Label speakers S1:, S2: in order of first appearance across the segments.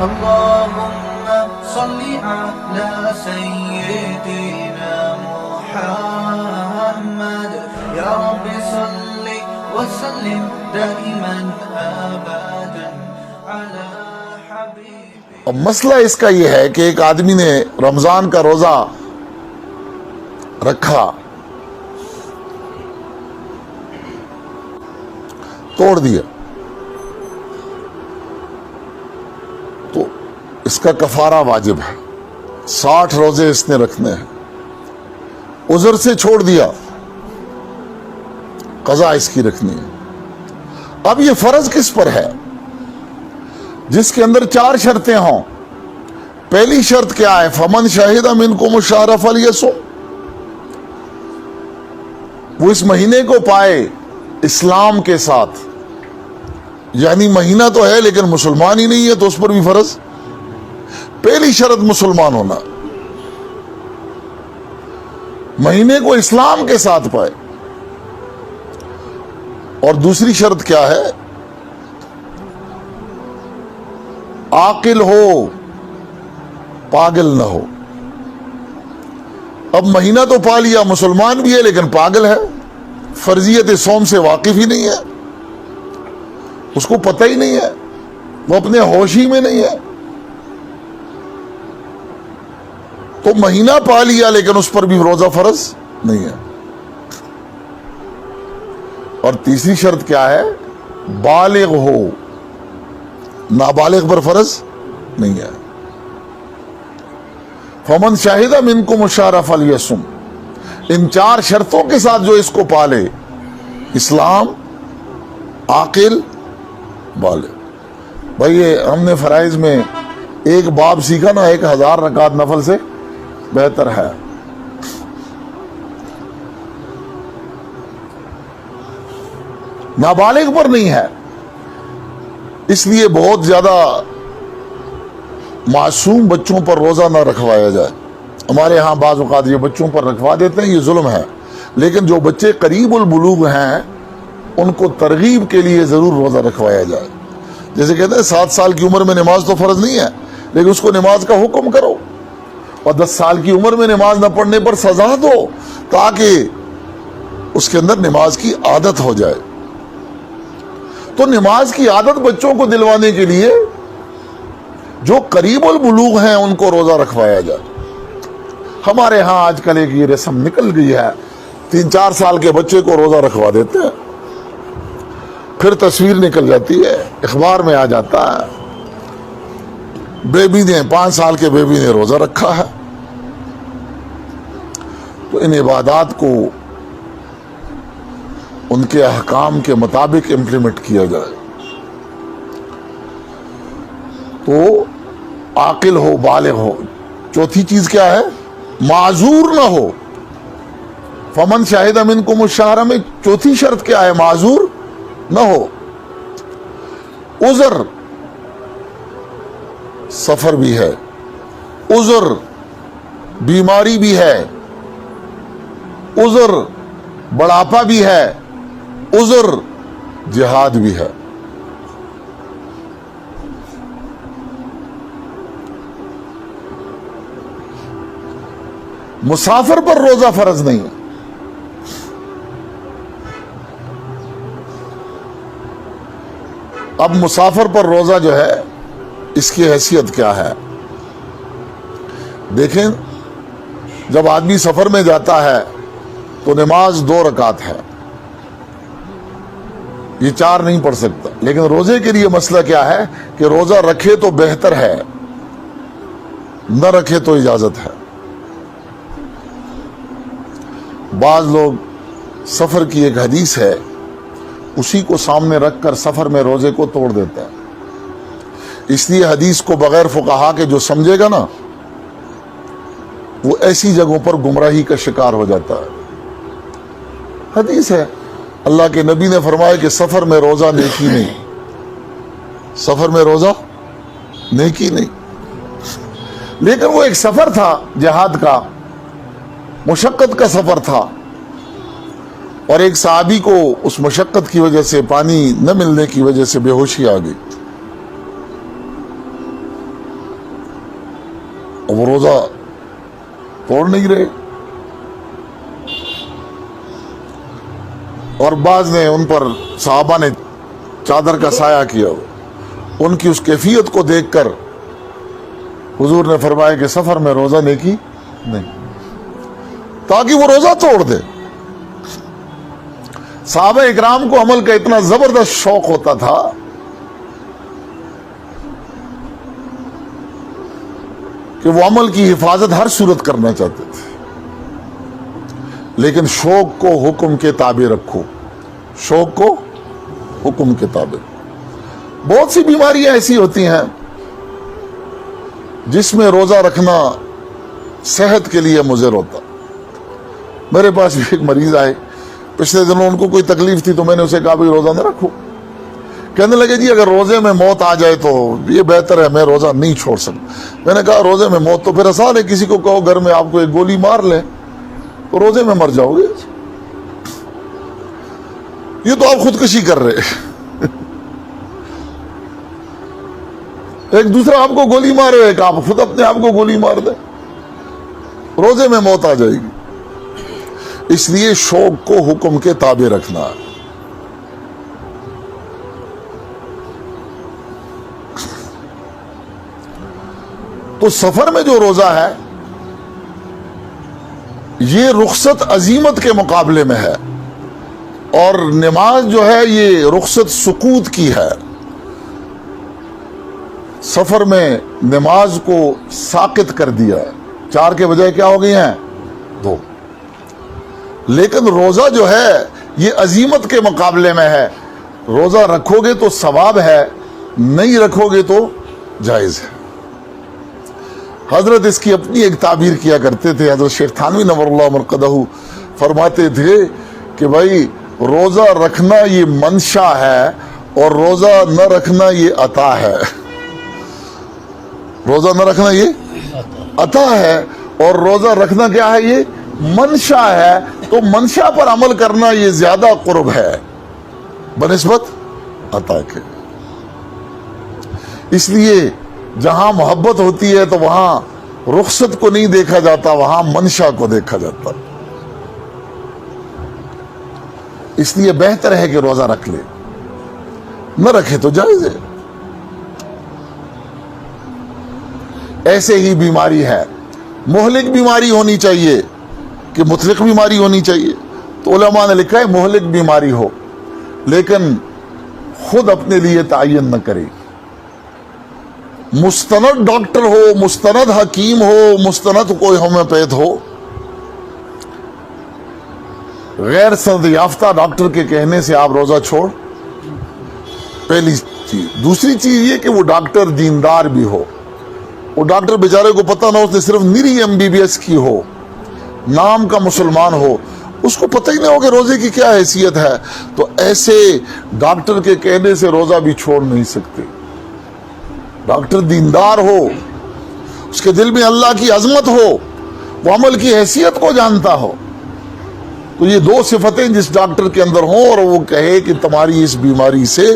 S1: اللهم صل على سيدنا محمد يا رب صل وسلم دائما ابدا على حبيبك.
S2: اب مسئلہ اس کا یہ ہے کہ ایک آدمی نے رمضان کا روزہ رکھا، توڑ دیا، تو اس کا کفارہ واجب ہے، 60 روزے اس نے رکھنے ہیں. عذر سے چھوڑ دیا، قضا اس کی رکھنی ہے. اب یہ فرض کس پر ہے؟ جس کے اندر 4 شرطیں ہوں. پہلی شرط کیا ہے؟ فمن شہد منکم الشہر فلیصم، وہ اس مہینے کو پائے اسلام کے ساتھ، یعنی مہینہ تو ہے لیکن مسلمان ہی نہیں ہے تو اس پر بھی فرض. پہلی شرط مسلمان ہونا، مہینے کو اسلام کے ساتھ پائے. اور دوسری شرط کیا ہے؟ عاقل ہو، پاگل نہ ہو. اب مہینہ تو پا لیا، مسلمان بھی ہے لیکن پاگل ہے، فرضیت صوم سے واقف ہی نہیں ہے، اس کو پتہ ہی نہیں ہے، وہ اپنے ہوش ہی میں نہیں ہے. تو مہینہ پا لیا لیکن اس پر بھی روزہ فرض نہیں ہے. اور تیسری شرط کیا ہے؟ بالغ ہو، نابالغ پر فرض نہیں ہے. فمن شہد منکم الشہر فلیصم، ان 4 شرطوں کے ساتھ جو اس کو پالے، اسلام، عاقل، بالغ. بھائی یہ ہم نے فرائض میں ایک باب سیکھا نا، 1000 رکعت نفل سے بہتر ہے. نابالغ پر نہیں ہے، اس لیے بہت زیادہ معصوم بچوں پر روزہ نہ رکھوایا جائے. ہمارے ہاں بعض اوقات یہ بچوں پر رکھوا دیتے ہیں، یہ ظلم ہے. لیکن جو بچے قریب البلوغ ہیں ان کو ترغیب کے لیے ضرور روزہ رکھوایا جائے. جیسے کہتے ہیں 7 سال کی عمر میں نماز تو فرض نہیں ہے لیکن اس کو نماز کا حکم کرو، اور 10 سال کی عمر میں نماز نہ پڑھنے پر سزا دو تاکہ اس کے اندر نماز کی عادت ہو جائے. تو نماز کی عادت بچوں کو دلوانے کے لیے جو قریب البلوغ ہیں ان کو روزہ رکھوایا جائے. ہمارے ہاں آج کل ایک یہ رسم نکل گئی ہے، 3-4 سال کے بچے کو روزہ رکھوا دیتے ہیں، پھر تصویر نکل جاتی ہے، اخبار میں آ جاتا ہے بیبی نے 5 سال کے بیبی نے روزہ رکھا ہے. تو ان عبادات کو ان کے احکام کے مطابق امپلیمنٹ کیا جائے. تو عاقل ہو، بالغ ہو. چوتھی چیز کیا ہے؟ معذور نہ ہو. فمن شاہد منکم الشہر میں چوتھی شرط کیا ہے؟ معذور نہ ہو. عذر، سفر بھی ہے، عذر بیماری بھی ہے، عذر بڑھاپا بھی ہے، عذر جہاد بھی ہے. مسافر پر روزہ فرض نہیں ہے. اب مسافر پر روزہ جو ہے اس کی حیثیت کیا ہے؟ دیکھیں، جب آدمی سفر میں جاتا ہے تو نماز 2 رکعت ہے، یہ 4 نہیں پڑھ سکتا. لیکن روزے کے لیے مسئلہ کیا ہے کہ روزہ رکھے تو بہتر ہے، نہ رکھے تو اجازت ہے. بعض لوگ سفر کی ایک حدیث ہے اسی کو سامنے رکھ کر سفر میں روزے کو توڑ دیتا ہے. اس لیے حدیث کو بغیر فقہا کے جو سمجھے گا نا وہ ایسی جگہوں پر گمراہی کا شکار ہو جاتا ہے. حدیث ہے، اللہ کے نبی نے فرمایا کہ سفر میں روزہ نیکی نہیں، سفر میں روزہ نیکی نہیں. لیکن وہ ایک سفر تھا جہاد کا، مشقت کا سفر تھا، اور ایک صحابی کو اس مشقت کی وجہ سے، پانی نہ ملنے کی وجہ سے بے ہوشی آ گئی. وہ روزہ توڑ نہیں رہے. اور بعض نے ان پر صحابہ نے چادر کا سایہ کیا. ان کی اس کیفیت کو دیکھ کر حضور نے فرمایا کہ سفر میں روزہ نیکی نہیں, تاکہ وہ روزہ توڑ دے. صحابہ اکرام کو عمل کا اتنا زبردست شوق ہوتا تھا کہ وہ عمل کی حفاظت ہر صورت کرنا چاہتے تھے, لیکن شوق کو حکم کے تابع رکھو, شوق کو حکم کے تابع. بہت سی بیماریاں ایسی ہوتی ہیں جس میں روزہ رکھنا صحت کے لیے مضر ہوتا. میرے پاس بھی ایک مریض آئے پچھلے دنوں, ان کو کوئی تکلیف تھی تو میں نے اسے کہا بھائی روزہ نہ رکھو. کہنے لگے جی اگر روزے میں موت آ جائے تو یہ بہتر ہے, میں روزہ نہیں چھوڑ سکتا. میں نے کہا روزے میں موت تو پھر آسان ہے, کسی کو کہو گھر میں آپ کو ایک گولی مار لیں تو روزے میں مر جاؤ گے. یہ تو آپ خودکشی کر رہے. ایک دوسرا آپ کو گولی مارے, ایک آپ خود اپنے آپ کو گولی مار دیں, روزے میں موت آ جائے گی. اس لیے شوق کو حکم کے تابع رکھنا ہے. تو سفر میں جو روزہ ہے یہ رخصت عزیمت کے مقابلے میں ہے, اور نماز جو ہے یہ رخصت سکوت کی ہے. سفر میں نماز کو ساقط کر دیا, 4 کے بجائے کیا ہو گئی ہیں 2. لیکن روزہ جو ہے یہ عزیمت کے مقابلے میں ہے. روزہ رکھو گے تو ثواب ہے, نہیں رکھو گے تو جائز ہے. حضرت اس کی اپنی ایک تعبیر کیا کرتے تھے. حضرت شیخ تھانوی نور اللہ مرقدہ فرماتے تھے کہ بھائی روزہ رکھنا یہ منشا ہے اور روزہ نہ رکھنا یہ عطا ہے. روزہ نہ رکھنا یہ عطا ہے اور روزہ رکھنا کیا ہے, یہ منشا ہے. تو منشا پر عمل کرنا یہ زیادہ قرب ہے بنسبت عطا کے. اس لیے جہاں محبت ہوتی ہے تو وہاں رخصت کو نہیں دیکھا جاتا, وہاں منشا کو دیکھا جاتا. اس لیے بہتر ہے کہ روزہ رکھ لے, نہ رکھے تو جائز ہے. ایسے ہی بیماری ہے, مہلک بیماری ہونی چاہیے کہ مطلق بیماری ہونی چاہیے. تو علماء نے لکھا ہے مہلک بیماری ہو لیکن خود اپنے لیے تعین نہ کرے. مستند ڈاکٹر ہو, مستند حکیم ہو, مستند کوئی ہومیوپیتھ ہو, غیر سند یافتہ ڈاکٹر کے کہنے سے آپ روزہ چھوڑ, پہلی چیز. دوسری چیز یہ کہ وہ ڈاکٹر دیندار بھی ہو. وہ ڈاکٹر بیچارے کو پتہ نہ ہو, اس نے صرف نری MBBS کی ہو, نام کا مسلمان ہو, اس کو پتہ ہی نہیں ہو کہ روزے کی کیا حیثیت ہے. تو ایسے ڈاکٹر کے کہنے سے روزہ بھی چھوڑ نہیں سکتے. ڈاکٹر دیندار ہو, اس کے دل میں اللہ کی عظمت ہو, وہ عمل کی حیثیت کو جانتا ہو. تو یہ 2 صفتیں جس ڈاکٹر کے اندر ہوں اور وہ کہے کہ تمہاری اس بیماری سے,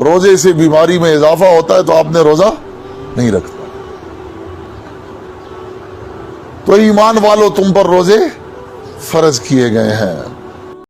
S2: روزے سے بیماری میں اضافہ ہوتا ہے, تو آپ نے روزہ نہیں رکھتا. تو ایمان والو تم پر روزے فرض کیے گئے ہیں.